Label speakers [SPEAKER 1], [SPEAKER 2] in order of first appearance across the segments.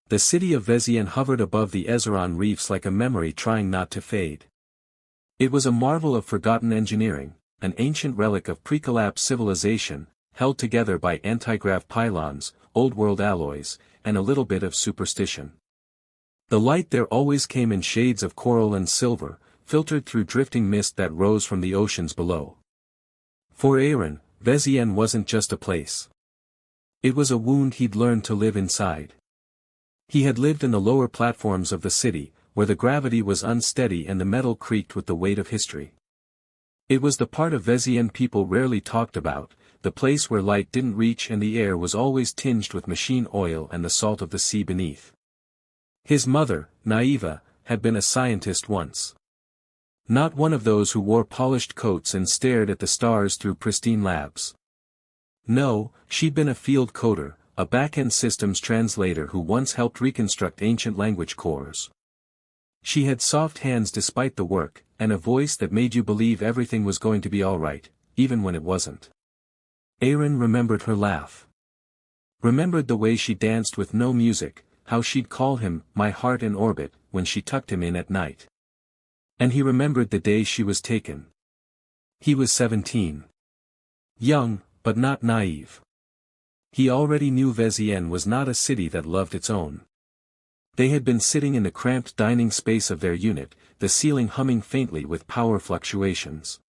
[SPEAKER 1] The city of Vezien hovered above the Ezeron reefs like a memory trying not to fade. It was a marvel of forgotten engineering, an ancient relic of pre-collapse civilization, held together by antigrav pylons, old-world alloys, and a little bit of superstition. The light there always came in shades of coral and silver, filtered through drifting mist that rose from the oceans below. For Aaron, Vezien wasn't just a place. It was a wound he'd learned to live inside. He had lived in the lower platforms of the city, where the gravity was unsteady and the metal creaked with the weight of history. It was the part of Vezien people rarely talked about, the place where light didn't reach and the air was always tinged with machine oil and the salt of the sea beneath. His mother, Naiva, had been a scientist once. Not one of those who wore polished coats and stared at the stars through pristine labs. No, she'd been a field coder, a back-end systems translator who once helped reconstruct ancient language cores. She had soft hands despite the work, and a voice that made you believe everything was going to be alright, even when it wasn't. Aaron remembered her laugh. Remembered the way she danced with no music, how she'd call him, my heart in orbit, when she tucked him in at night. And he remembered the day she was taken. He was 17. Young, but not naive. He already knew Vezien was not a city that loved its own. They had been sitting in the cramped dining space of their unit, the ceiling humming faintly with power fluctuations.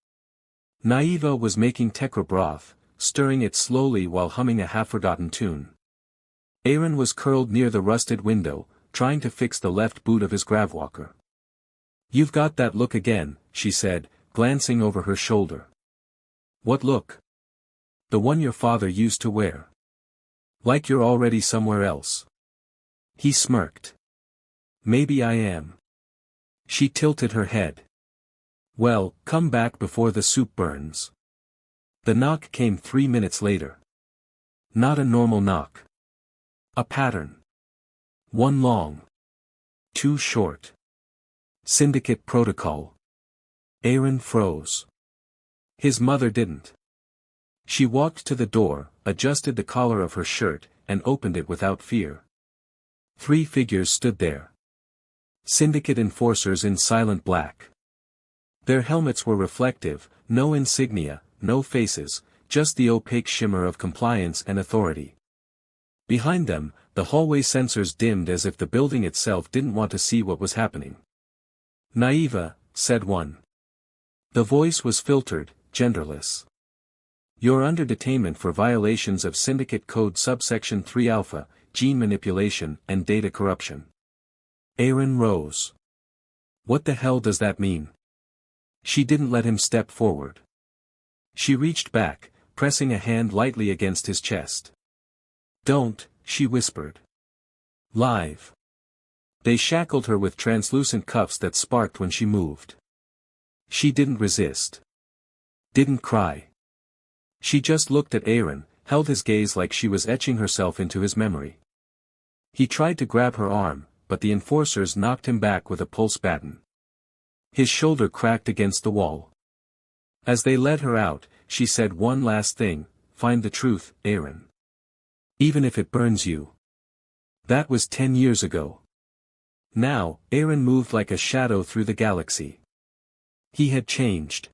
[SPEAKER 1] Naiva was making tekra broth, stirring it slowly while humming a half-forgotten tune. Aaron was curled near the rusted window, trying to fix the left boot of his gravwalker. "You've got that look again," she said, glancing over her shoulder. "What look?" "The one your father used to wear. Like you're already somewhere else." He smirked. "Maybe I am." She tilted her head. "Well, come back before the soup burns." The knock came 3 minutes later. Not a normal knock. A pattern. One long. Two short. Syndicate protocol. Aaron froze. His mother didn't. She walked to the door, adjusted the collar of her shirt, and opened it without fear. 3 figures stood there. Syndicate enforcers in silent black. Their helmets were reflective, no insignia, no faces, just the opaque shimmer of compliance and authority. Behind them, the hallway sensors dimmed as if the building itself didn't want to see what was happening. "Naiva," said one. The voice was filtered, genderless. "You're under detainment for violations of Syndicate Code subsection 3 alpha, gene manipulation and data corruption." Aaron rose. "What the hell does that mean?" She didn't let him step forward. She reached back, pressing a hand lightly against his chest. "Don't," she whispered. "Live." They shackled her with translucent cuffs that sparked when she moved. She didn't resist. Didn't cry. She just looked at Aaron, held his gaze like she was etching herself into his memory. He tried to grab her arm, but the enforcers knocked him back with a pulse baton. His shoulder cracked against the wall. As they led her out, she said one last thing, "Find the truth, Aaron. Even if it burns you." That was 10 years ago. Now, Aaron moved like a shadow through the galaxy. He had changed.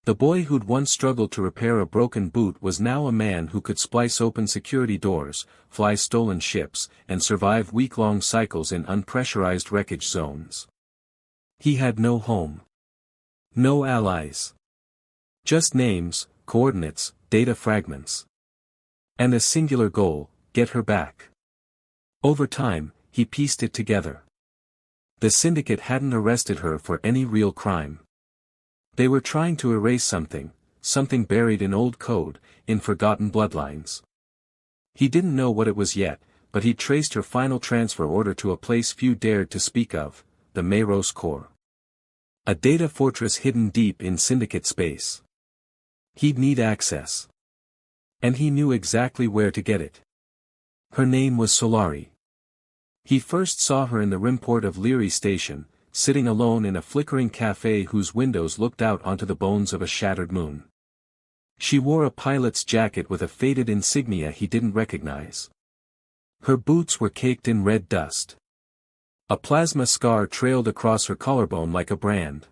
[SPEAKER 1] The boy who'd once struggled to repair a broken boot was now a man who could splice open security doors, fly stolen ships, and survive week-long cycles in unpressurized wreckage zones. He had no home. No allies. Just names, coordinates, data fragments. And a singular goal, get her back. Over time, he pieced it together. The syndicate hadn't arrested her for any real crime. They were trying to erase something buried in old code, in forgotten bloodlines. He didn't know what it was yet, but he traced her final transfer order to a place few dared to speak of, the Mayros core. A data fortress hidden deep in syndicate space. He'd need access. And he knew exactly where to get it. Her name was Solari. He first saw her in the rimport of Leary Station, sitting alone in a flickering cafe whose windows looked out onto the bones of a shattered moon. She wore a pilot's jacket with a faded insignia he didn't recognize. Her boots were caked in red dust. A plasma scar trailed across her collarbone like a brand.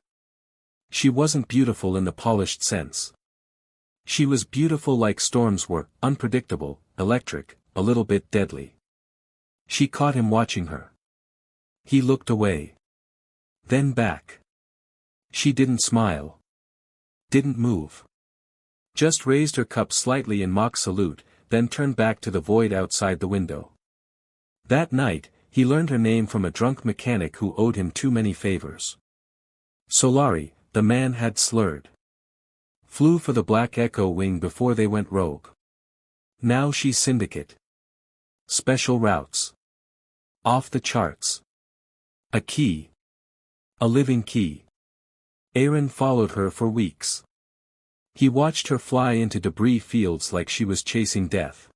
[SPEAKER 1] She wasn't beautiful in the polished sense. She was beautiful like storms were, unpredictable, electric, a little bit deadly. She caught him watching her. He looked away. Then back. She didn't smile. Didn't move. Just raised her cup slightly in mock salute, then turned back to the void outside the window. That night, he learned her name from a drunk mechanic who owed him too many favors. Solari, the man had slurred. Flew for the Black Echo wing before they went rogue. Now she's syndicate. Special routes. Off the charts. A key. A living key. Aaron followed her for weeks. He watched her fly into debris fields like she was chasing death.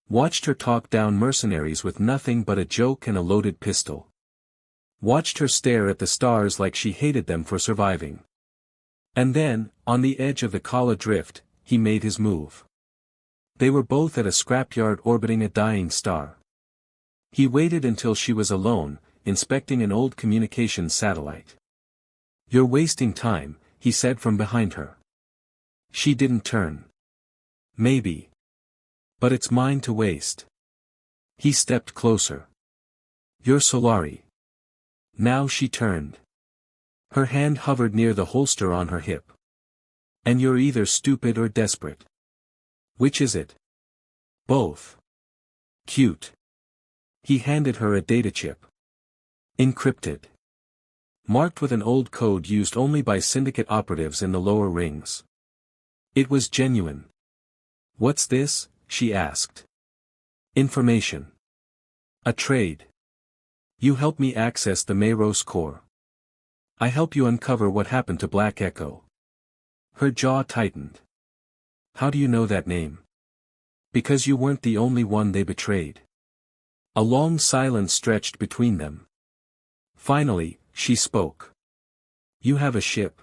[SPEAKER 1] Watched her talk down mercenaries with nothing but a joke and a loaded pistol. Watched her stare at the stars like she hated them for surviving. And then, on the edge of the Kala drift, he made his move. They were both at a scrapyard orbiting a dying star. He waited until she was alone, inspecting an old communications satellite. "You're wasting time," he said from behind her. She didn't turn. "Maybe. But it's mine to waste." He stepped closer. "You're Solari." Now she turned. Her hand hovered near the holster on her hip. "And you're either stupid or desperate. Which is it?" "Both." "Cute." He handed her a data chip. Encrypted. Marked with an old code used only by syndicate operatives in the lower rings. It was genuine. "What's this?" she asked. "Information. A trade. You help me access the Mayros core. I help you uncover what happened to Black Echo." Her jaw tightened. "How do you know that name?" "Because you weren't the only one they betrayed." A long silence stretched between them. Finally, she spoke. "You have a ship."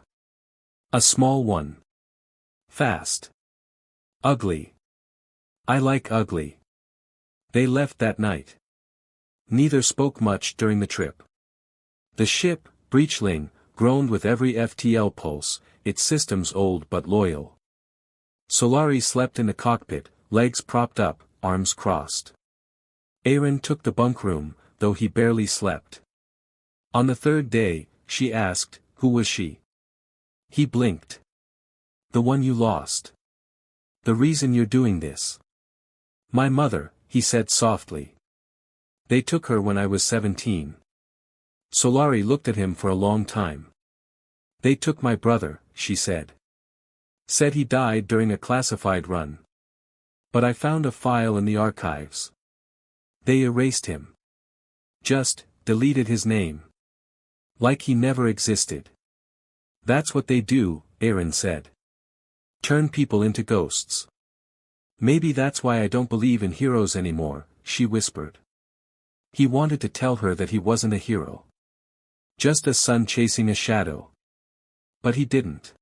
[SPEAKER 1] "A small one. Fast. Ugly." "I like ugly." They left that night. Neither spoke much during the trip. The ship, Breachling, groaned with every FTL pulse, its systems old but loyal. Solari slept in the cockpit, legs propped up, arms crossed. Aaron took the bunk room, though he barely slept. On the third day, she asked, "Who was she?" He blinked. "The one you lost. The reason you're doing this." "My mother," he said softly. "They took her when I was 17. Solari looked at him for a long time. "They took my brother," she said. "Said he died during a classified run. But I found a file in the archives. They erased him. Just, deleted his name. Like he never existed." "That's what they do," Aaron said. "Turn people into ghosts." "Maybe that's why I don't believe in heroes anymore," she whispered. He wanted to tell her that he wasn't a hero. Just a sun chasing a shadow. But he didn't.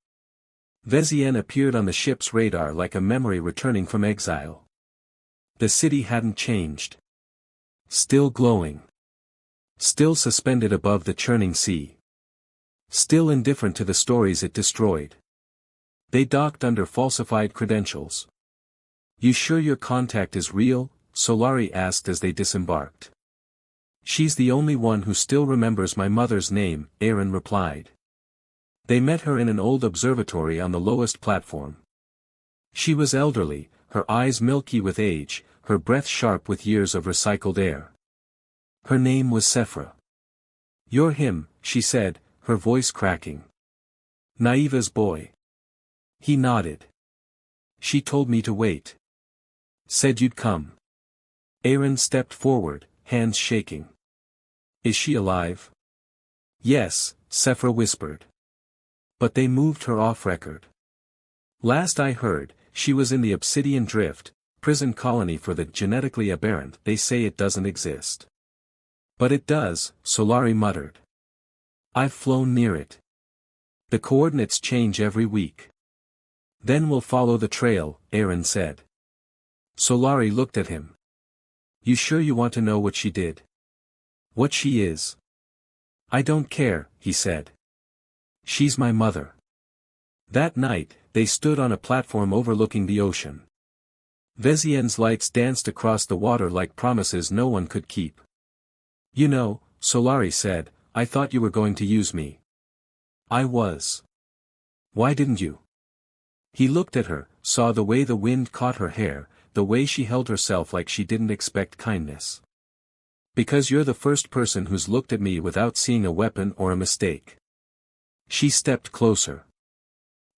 [SPEAKER 1] Vezien appeared on the ship's radar like a memory returning from exile. The city hadn't changed. Still glowing. Still suspended above the churning sea. Still indifferent to the stories it destroyed. They docked under falsified credentials. "You sure your contact is real?" Solari asked as they disembarked. "She's the only one who still remembers my mother's name," Aaron replied. They met her in an old observatory on the lowest platform. She was elderly, her eyes milky with age, her breath sharp with years of recycled air. Her name was Sephra. "You're him," she said, her voice cracking. "Naiva's boy." He nodded. "She told me to wait. Said you'd come." Aaron stepped forward, hands shaking. "Is she alive?" "Yes," Sephra whispered. "But they moved her off record. Last I heard, she was in the Obsidian Drift, prison colony for the genetically aberrant. They say it doesn't exist." "But it does," Solari muttered. "I've flown near it. The coordinates change every week." "Then we'll follow the trail," Aaron said. Solari looked at him. You sure you want to know what she did? What she is? I don't care, he said. She's my mother. That night, they stood on a platform overlooking the ocean. Vezien's lights danced across the water like promises no one could keep. You know, Solari said, I thought you were going to use me. I was. Why didn't you? He looked at her, saw the way the wind caught her hair, the way she held herself like she didn't expect kindness. Because you're the first person who's looked at me without seeing a weapon or a mistake. She stepped closer.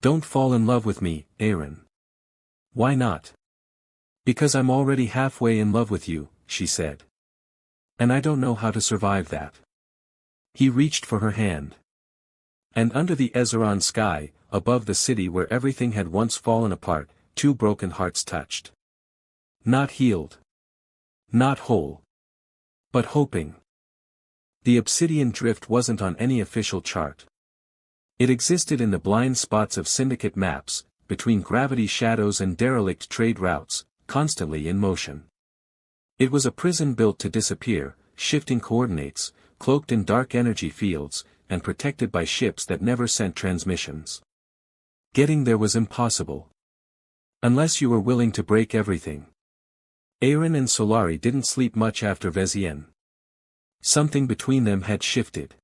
[SPEAKER 1] Don't fall in love with me, Aaron. Why not? Because I'm already halfway in love with you, she said. And I don't know how to survive that. He reached for her hand. And under the Ezeron sky, above the city where everything had once fallen apart, two broken hearts touched. Not healed. Not whole. But hoping. The obsidian drift wasn't on any official chart. It existed in the blind spots of syndicate maps, between gravity shadows and derelict trade routes, constantly in motion. It was a prison built to disappear, shifting coordinates, cloaked in dark energy fields, and protected by ships that never sent transmissions. Getting there was impossible. Unless you were willing to break everything. Aaron and Solari didn't sleep much after Vezien. Something between them had shifted.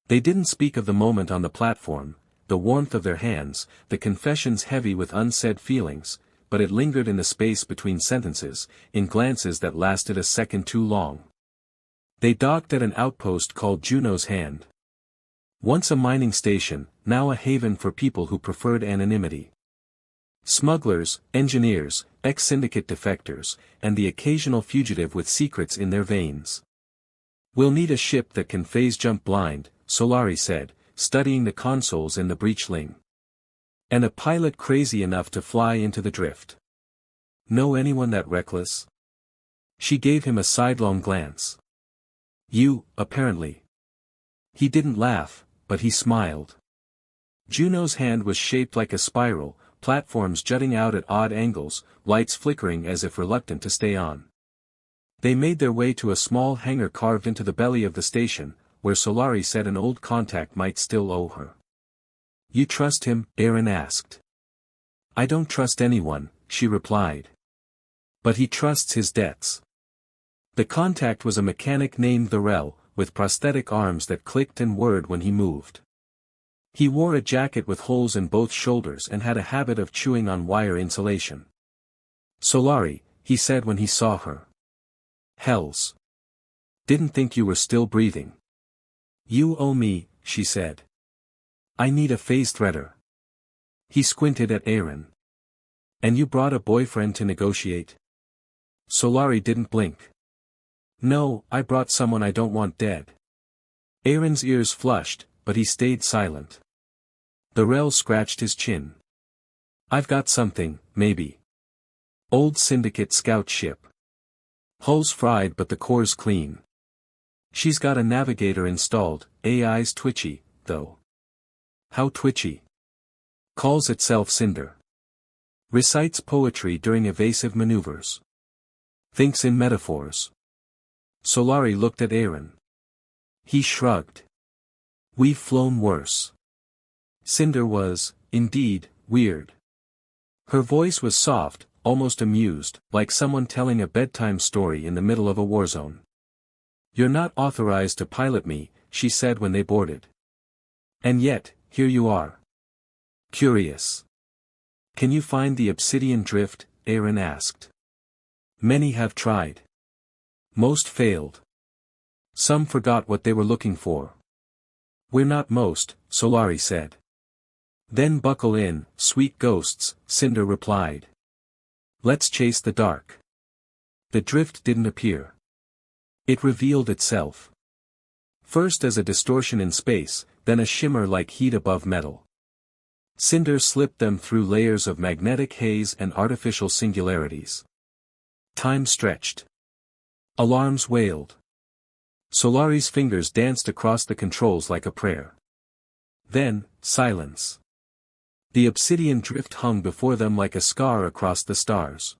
[SPEAKER 1] They didn't speak of the moment on the platform, the warmth of their hands, the confessions heavy with unsaid feelings, but it lingered in the space between sentences, in glances that lasted a second too long. They docked at an outpost called Juno's Hand. Once a mining station, now a haven for people who preferred anonymity. Smugglers, engineers, ex-syndicate defectors, and the occasional fugitive with secrets in their veins. We'll need a ship that can phase jump blind, Solari said, studying the consoles in the breachling. And a pilot crazy enough to fly into the drift. Know anyone that reckless? She gave him a sidelong glance. You, apparently. He didn't laugh, but he smiled. Juno's Hand was shaped like a spiral, platforms jutting out at odd angles, lights flickering as if reluctant to stay on. They made their way to a small hangar carved into the belly of the station, where Solari said an old contact might still owe her. You trust him? Aaron asked. I don't trust anyone, she replied. But he trusts his debts. The contact was a mechanic named Thorell, with prosthetic arms that clicked and whirred when he moved. He wore a jacket with holes in both shoulders and had a habit of chewing on wire insulation. Solari, he said when he saw her. Hells. Didn't think you were still breathing. You owe me, she said. I need a phase threader. He squinted at Aaron. And you brought a boyfriend to negotiate? Solari didn't blink. No, I brought someone I don't want dead. Aaron's ears flushed, but he stayed silent. Thorell scratched his chin. I've got something, maybe. Old syndicate scout ship. Hull's fried but the core's clean. She's got a navigator installed, AI's twitchy, though. How twitchy? Calls itself Cinder. Recites poetry during evasive maneuvers. Thinks in metaphors. Solari looked at Aaron. He shrugged. We've flown worse. Cinder was, indeed, weird. Her voice was soft, almost amused, like someone telling a bedtime story in the middle of a war zone. You're not authorized to pilot me, she said when they boarded. And yet, here you are. Curious. Can you find the obsidian drift? Aaron asked. Many have tried. Most failed. Some forgot what they were looking for. We're not most, Solari said. Then buckle in, sweet ghosts, Cinder replied. Let's chase the dark. The drift didn't appear. It revealed itself. First as a distortion in space, then a shimmer like heat above metal. Cinder slipped them through layers of magnetic haze and artificial singularities. Time stretched. Alarms wailed. Solari's fingers danced across the controls like a prayer. Then, silence. The obsidian drift hung before them like a scar across the stars.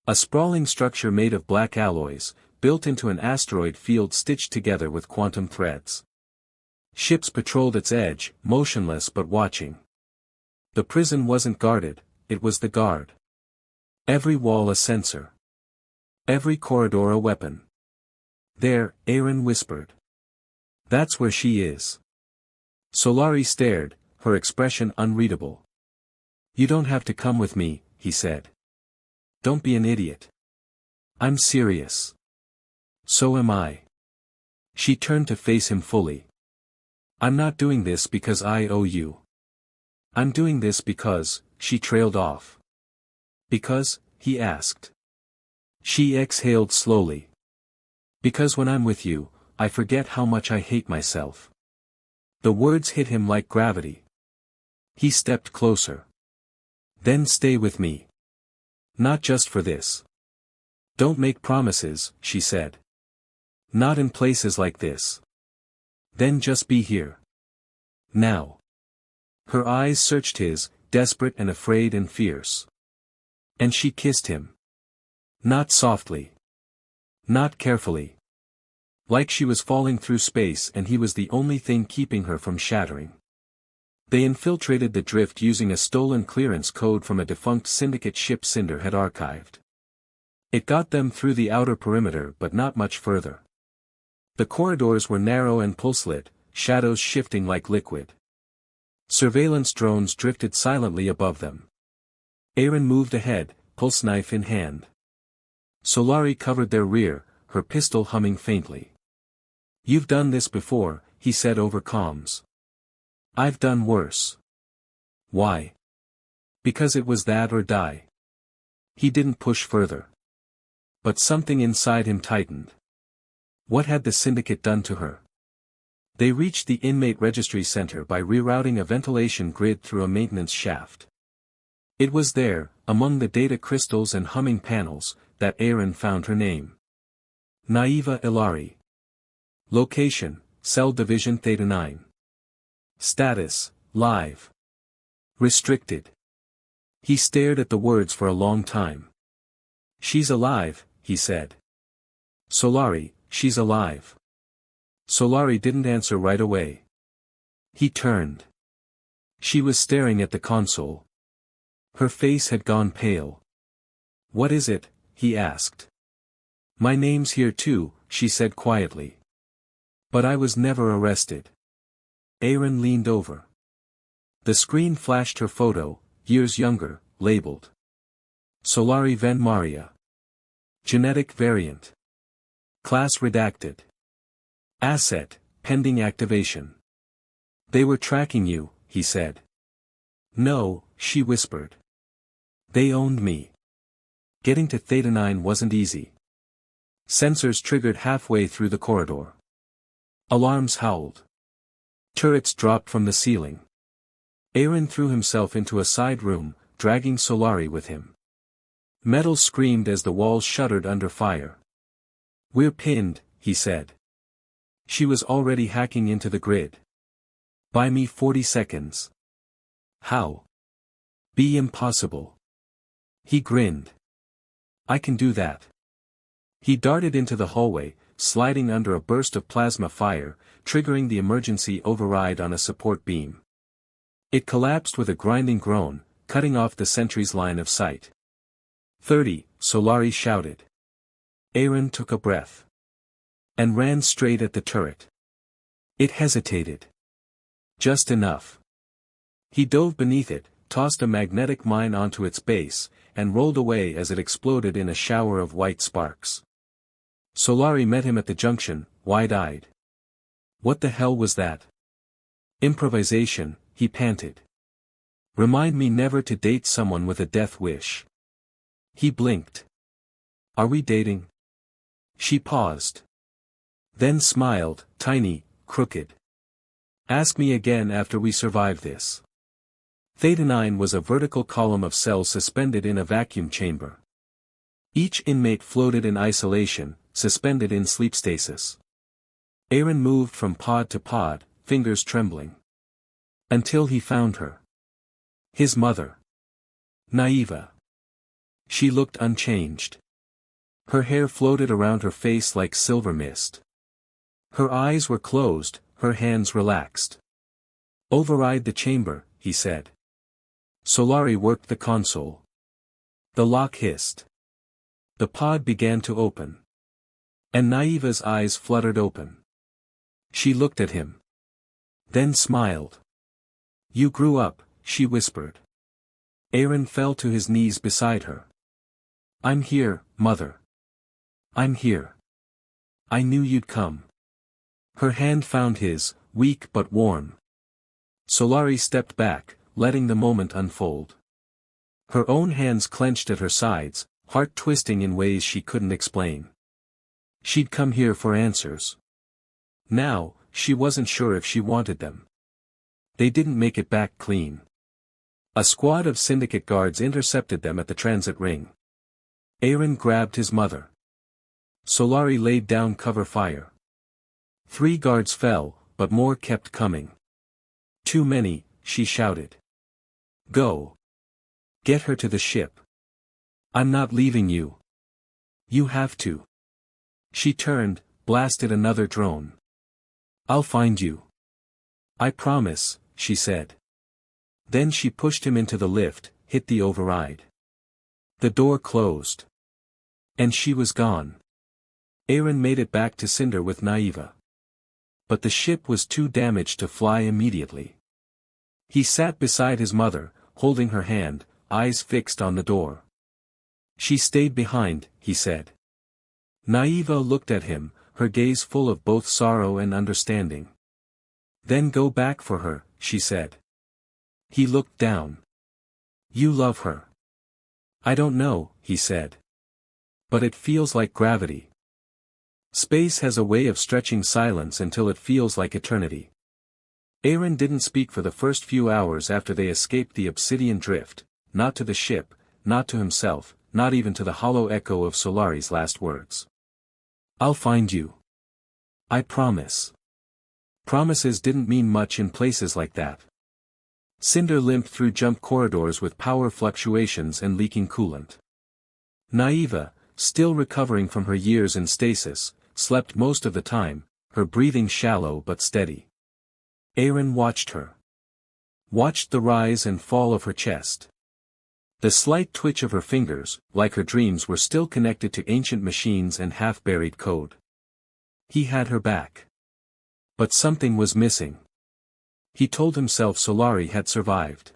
[SPEAKER 1] A sprawling structure made of black alloys, built into an asteroid field stitched together with quantum threads. Ships patrolled its edge, motionless but watching. The prison wasn't guarded, it was the guard. Every wall a sensor. Every corridor a weapon. There, Aaron whispered. That's where she is. Solari stared, her expression unreadable. You don't have to come with me, he said. Don't be an idiot. I'm serious. So am I. She turned to face him fully. I'm not doing this because I owe you. I'm doing this because, she trailed off. Because, he asked. She exhaled slowly. Because when I'm with you, I forget how much I hate myself. The words hit him like gravity. He stepped closer. Then stay with me. Not just for this. Don't make promises, she said. Not in places like this. Then just be here. Now. Her eyes searched his, desperate and afraid and fierce. And she kissed him. Not softly. Not carefully. Like she was falling through space and he was the only thing keeping her from shattering. They infiltrated the drift using a stolen clearance code from a defunct syndicate ship Cinder had archived. It got them through the outer perimeter but not much further. The corridors were narrow and pulse-lit, shadows shifting like liquid. Surveillance drones drifted silently above them. Aaron moved ahead, pulse knife in hand. Solari covered their rear, her pistol humming faintly. You've done this before, he said over comms. I've done worse. Why? Because it was that or die. He didn't push further. But something inside him tightened. What had the syndicate done to her? They reached the inmate registry center by rerouting a ventilation grid through a maintenance shaft. It was there, among the data crystals and humming panels, that Aaron found her name. Naiva Ilari. Location, Cell Division Theta 9. Status, live. Restricted. He stared at the words for a long time. She's alive, he said. Solari, she's alive. Solari didn't answer right away. He turned. She was staring at the console. Her face had gone pale. What is it? He asked. My name's here too, she said quietly. But I was never arrested. Aaron leaned over. The screen flashed her photo, years younger, labeled. Solari Van Maria. Genetic variant. Class redacted. Asset, pending activation. They were tracking you, he said. No, she whispered. They owned me. Getting to Theta 9 wasn't easy. Sensors triggered halfway through the corridor. Alarms howled. Turrets dropped from the ceiling. Aaron threw himself into a side room, dragging Solari with him. Metal screamed as the walls shuddered under fire. We're pinned, he said. She was already hacking into the grid. Buy me 40 seconds. How? Be impossible. He grinned. I can do that. He darted into the hallway, sliding under a burst of plasma fire, triggering the emergency override on a support beam. It collapsed with a grinding groan, cutting off the sentry's line of sight. 30, Solari shouted. Aaron took a breath. And ran straight at the turret. It hesitated. Just enough. He dove beneath it, tossed a magnetic mine onto its base, and rolled away as it exploded in a shower of white sparks. Solari met him at the junction, wide-eyed. What the hell was that? Improvisation, he panted. Remind me never to date someone with a death wish. He blinked. Are we dating? She paused. Then smiled, tiny, crooked. Ask me again after we survive this. Theta 9 was a vertical column of cells suspended in a vacuum chamber. Each inmate floated in isolation, suspended in sleep stasis. Aaron moved from pod to pod, fingers trembling. Until he found her. His mother. Naiva. She looked unchanged. Her hair floated around her face like silver mist. Her eyes were closed, her hands relaxed. "Override the chamber," he said. Solari worked the console. The lock hissed. The pod began to open. And Naiva's eyes fluttered open. She looked at him. Then smiled. "You grew up," she whispered. Aaron fell to his knees beside her. "I'm here, Mother. I'm here. I knew you'd come." Her hand found his, weak but warm. Solari stepped back, letting the moment unfold. Her own hands clenched at her sides, heart twisting in ways she couldn't explain. She'd come here for answers. Now, she wasn't sure if she wanted them. They didn't make it back clean. A squad of syndicate guards intercepted them at the transit ring. Aaron grabbed his mother. Solari laid down cover fire. 3 guards fell, but more kept coming. "Too many," she shouted. "Go. Get her to the ship. I'm not leaving you. You have to." She turned, blasted another drone. "I'll find you. I promise," she said. Then she pushed him into the lift, hit the override. The door closed. And she was gone. Aaron made it back to Cinder with Naiva. But the ship was too damaged to fly immediately. He sat beside his mother, holding her hand, eyes fixed on the door. "She stayed behind," he said. Naiva looked at him, her gaze full of both sorrow and understanding. "Then go back for her," she said. He looked down. "You love her." "I don't know," he said. "But it feels like gravity. Space has a way of stretching silence until it feels like eternity." Aaron didn't speak for the first few hours after they escaped the obsidian drift, not to the ship, not to himself, not even to the hollow echo of Solari's last words. "I'll find you. I promise." Promises didn't mean much in places like that. Cinder limped through jump corridors with power fluctuations and leaking coolant. Naiva, still recovering from her years in stasis, slept most of the time, her breathing shallow but steady. Aaron watched her. Watched the rise and fall of her chest. The slight twitch of her fingers, like her dreams, were still connected to ancient machines and half-buried code. He had her back. But something was missing. He told himself Solari had survived.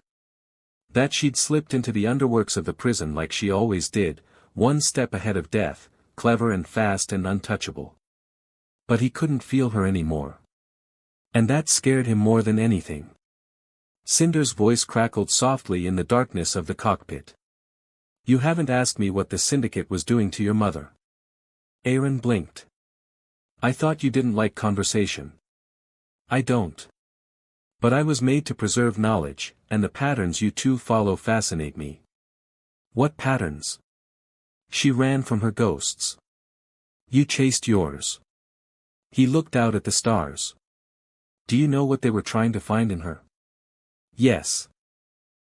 [SPEAKER 1] That she'd slipped into the underworks of the prison like she always did, one step ahead of death, clever and fast and untouchable. But he couldn't feel her anymore. And that scared him more than anything. Cinder's voice crackled softly in the darkness of the cockpit. "You haven't asked me what the syndicate was doing to your mother." Aaron blinked. "I thought you didn't like conversation." "I don't. But I was made to preserve knowledge, and the patterns you two follow fascinate me." "What patterns?" She ran from her ghosts. "You chased yours." He looked out at the stars. "Do you know what they were trying to find in her?" "Yes."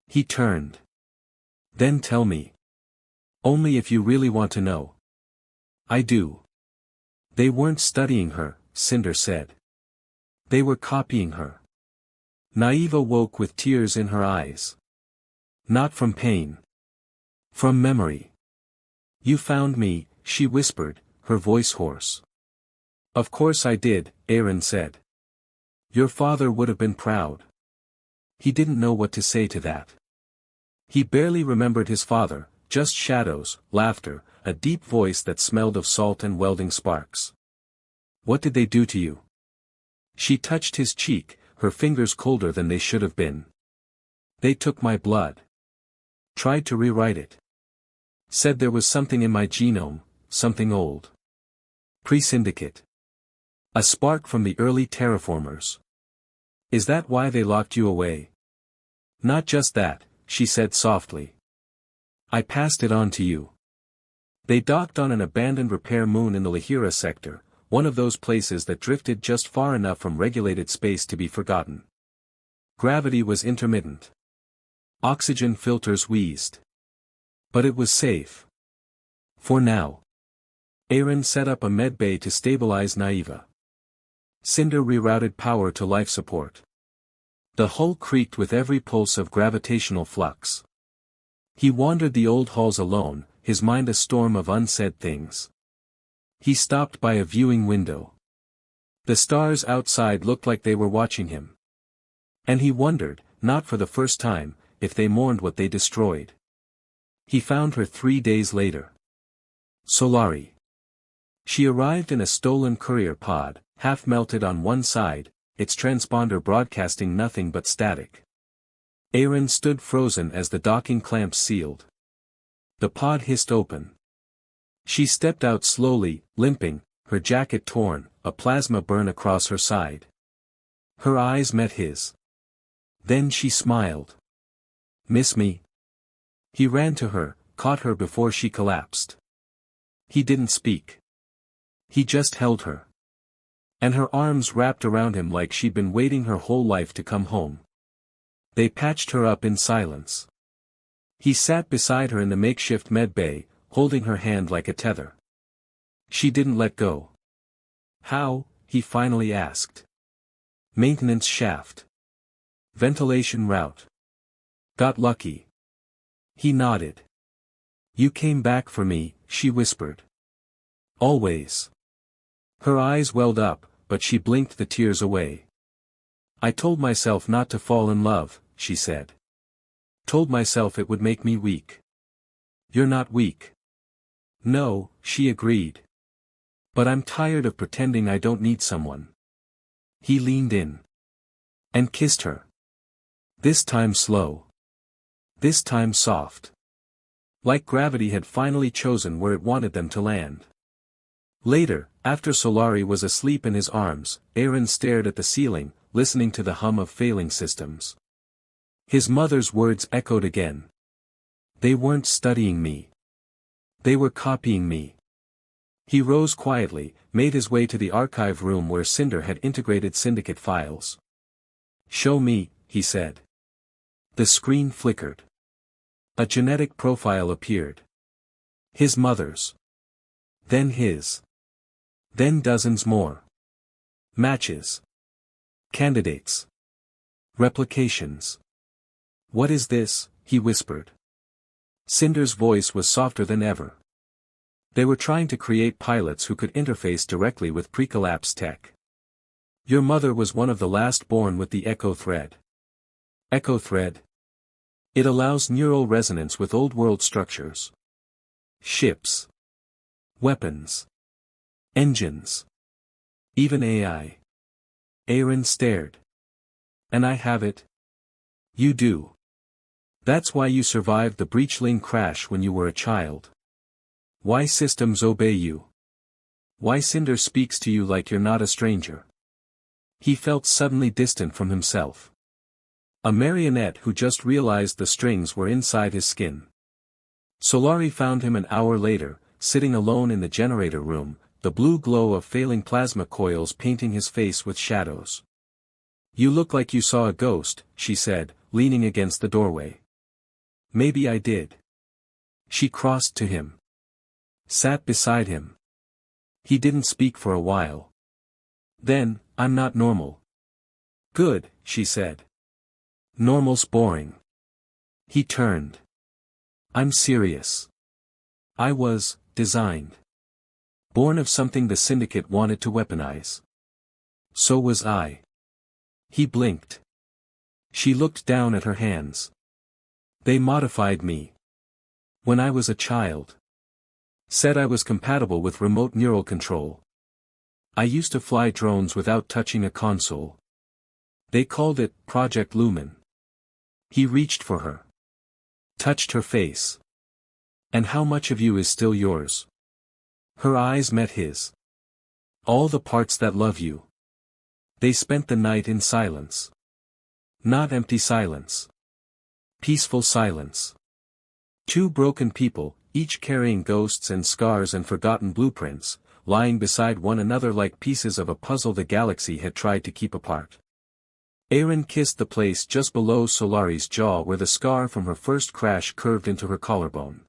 [SPEAKER 1] He turned. "Then tell me. Only if you really want to know." "I do." "They weren't studying her," Cinder said. "They were copying her." Naiva woke with tears in her eyes. "Not from pain. From memory." "You found me," she whispered, her voice hoarse. "Of course I did," Aaron said. "Your father would have been proud." He didn't know what to say to that. He barely remembered his father, just shadows, laughter, a deep voice that smelled of salt and welding sparks. "What did they do to you?" She touched his cheek, her fingers colder than they should have been. "They took my blood. Tried to rewrite it. Said there was something in my genome, something old. Pre-syndicate. A spark from the early terraformers." "Is that why they locked you away?" "Not just that," she said softly. "I passed it on to you." They docked on an abandoned repair moon in the Lahira sector, one of those places that drifted just far enough from regulated space to be forgotten. Gravity was intermittent. Oxygen filters wheezed. But it was safe. For now. Aaron set up a medbay to stabilize Naiva. Cinder rerouted power to life support. The hull creaked with every pulse of gravitational flux. He wandered the old halls alone, his mind a storm of unsaid things. He stopped by a viewing window. The stars outside looked like they were watching him. And he wondered, not for the first time, if they mourned what they destroyed. He found her 3 days later. Solari. She arrived in a stolen courier pod, half melted on one side, its transponder broadcasting nothing but static. Aaron stood frozen as the docking clamps sealed. The pod hissed open. She stepped out slowly, limping, her jacket torn, a plasma burn across her side. Her eyes met his. Then she smiled. "Miss me?" He ran to her, caught her before she collapsed. He didn't speak. He just held her. And her arms wrapped around him like she'd been waiting her whole life to come home. They patched her up in silence. He sat beside her in the makeshift medbay, holding her hand like a tether. She didn't let go. "How?" he finally asked. "Maintenance shaft. Ventilation route. Got lucky." He nodded. "You came back for me," she whispered. "Always." Her eyes welled up, but she blinked the tears away. "I told myself not to fall in love," she said. "Told myself it would make me weak." "You're not weak." "No," she agreed. "But I'm tired of pretending I don't need someone." He leaned in. And kissed her. This time slow. This time soft. Like gravity had finally chosen where it wanted them to land. Later, after Solari was asleep in his arms, Aaron stared at the ceiling, listening to the hum of failing systems. His mother's words echoed again. "They weren't studying me. They were copying me." He rose quietly, made his way to the archive room where Cinder had integrated syndicate files. "Show me," he said. The screen flickered. A genetic profile appeared. His mother's. Then his. Then dozens more. Matches. Candidates. Replications. "What is this?" he whispered. Cinder's voice was softer than ever. They were trying to create pilots who could interface directly with pre-collapse tech. "Your mother was one of the last born with the Echo thread." Echo thread? It allows neural resonance with old-world structures. Ships. Weapons. Engines. Even AI. Aaron stared. "And I have it?" "You do. That's why you survived the breachling crash when you were a child. Why systems obey you. Why Cinder speaks to you like you're not a stranger." He felt suddenly distant from himself. A marionette who just realized the strings were inside his skin. Solari found him an hour later, sitting alone in the generator room, the blue glow of failing plasma coils painting his face with shadows. "You look like you saw a ghost," she said, leaning against the doorway. "Maybe I did." She crossed to him. Sat beside him. He didn't speak for a while. Then, "I'm not normal." "Good," she said. "Normal's boring." He turned. "I'm serious. I was designed. Born of something the Syndicate wanted to weaponize. So was I." He blinked. She looked down at her hands. "They modified me. When I was a child. Said I was compatible with remote neural control. I used to fly drones without touching a console. They called it Project Lumen." He reached for her. Touched her face. "And how much of you is still yours?" Her eyes met his. "All the parts that love you." They spent the night in silence. Not empty silence. Peaceful silence. Two broken people, each carrying ghosts and scars and forgotten blueprints, lying beside one another like pieces of a puzzle the galaxy had tried to keep apart. Aaron kissed the place just below Solari's jaw where the scar from her first crash curved into her collarbone.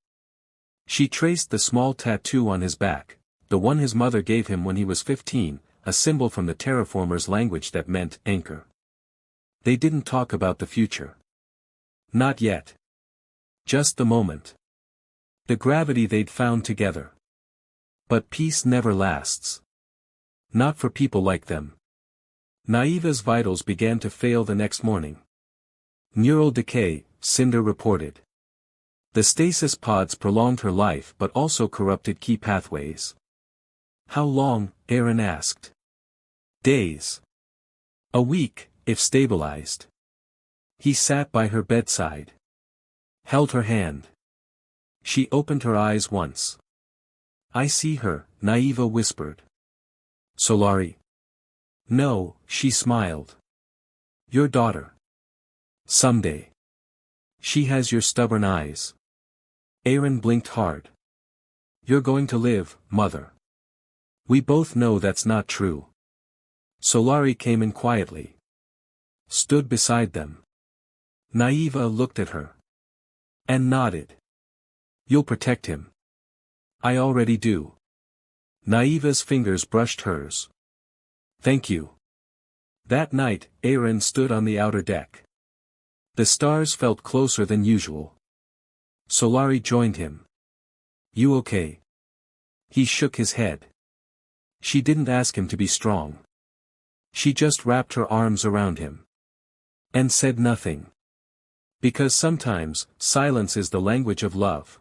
[SPEAKER 1] She traced the small tattoo on his back, the one his mother gave him when he was 15, a symbol from the terraformers' language that meant anchor. They didn't talk about the future. Not yet. Just the moment. The gravity they'd found together. But peace never lasts. Not for people like them. Naiva's vitals began to fail the next morning. Neural decay, Cinder reported. The stasis pods prolonged her life but also corrupted key pathways. How long? Aaron asked. Days. A week, if stabilized. He sat by her bedside. Held her hand. She opened her eyes once. I see her, Naiva whispered. Solari. No, she smiled. Your daughter. Someday. She has your stubborn eyes. Aaron blinked hard. You're going to live, mother. We both know that's not true. Solari came in quietly. Stood beside them. Naiva looked at her. And nodded. You'll protect him. I already do. Naiva's fingers brushed hers. Thank you. That night, Aaron stood on the outer deck. The stars felt closer than usual. Solari joined him. You okay? He shook his head. She didn't ask him to be strong. She just wrapped her arms around him. And said nothing. Because sometimes, silence is the language of love.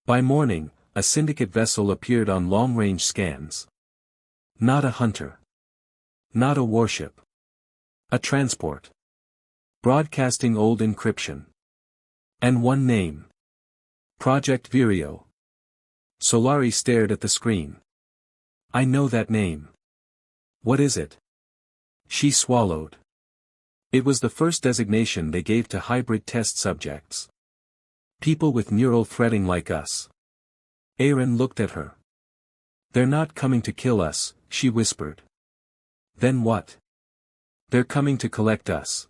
[SPEAKER 1] By morning, a syndicate vessel appeared on long-range scans. Not a hunter. Not a warship. A transport. Broadcasting old encryption. And one name. Project Vireo. Solari stared at the screen. I know that name. What is it? She swallowed. It was the first designation they gave to hybrid test subjects. People with neural threading like us. Aaron looked at her. They're not coming to kill us, she whispered. Then what? They're coming to collect us.